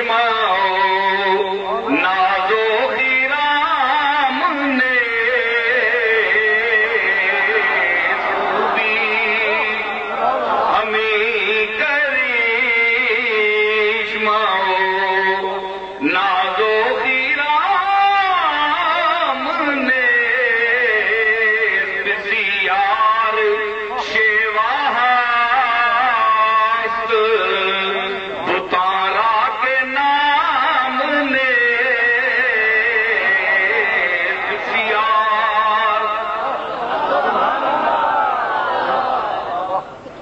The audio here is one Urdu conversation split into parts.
کرشمہ نازو خیرام نے خوبی ہمیں کرشمہ نازو خیرام نے بسیار شیواہست بتارا کے نام نے بسیار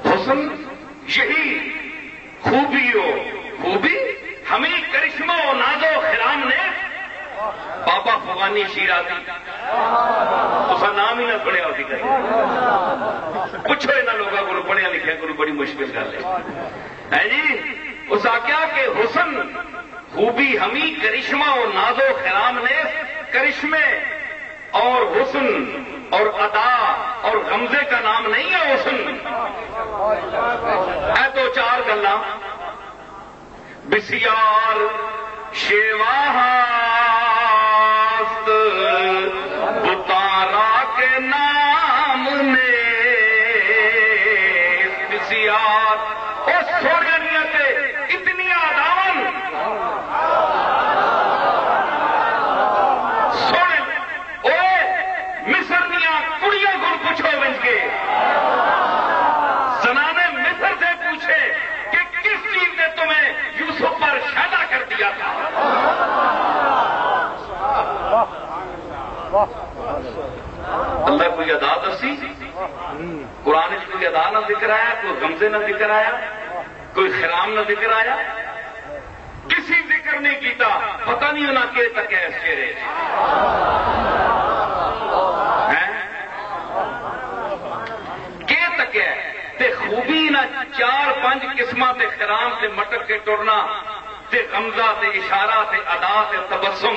حسن یہی خوبی ہو خوبی ہمیں کرشمہ و ناز و خرام نے بابا فغانی شیرازی اسا نام ہی نہ پڑھیا ہوتی کہیں پوچھو انہاں لوگوں کو پڑھیا لکھیا کو بڑی مشکل گل ہے جی اس آخیا کہ حسن خوبی ہمیں کرشمہ و ناز و خرام نے کرشمے اور حسن اور ادا اور غمزے کا نام نہیں ہے حسن اے دو چار گلاں بسیار شیواہست بتارا کے نام نے بسیار او سوڑیاں تے اتنی آداون سوڑے او مصر دیاں کڑیاں کو پوچھو بن کے زنانے مصر سے پوچھے کہ کس چیز نے تمہیں یوسف پر شیدا کر دیا تھا اللہ کوئی ادا دسی قرآن میں کوئی ادا نہ ذکر آیا کوئی غمزے نہ ذکر آیا کوئی خرام نہ ذکر آیا کسی ذکر نہیں کیتا پتہ نہیں ہونا کہ تک ہے اس چہرے کہ تک ہے تے خوبی نہ چار پانچ قسمہ تے خرام تے مٹک کے ٹرنا تے غمزہ تے اشارہ تے ادا تے تبسم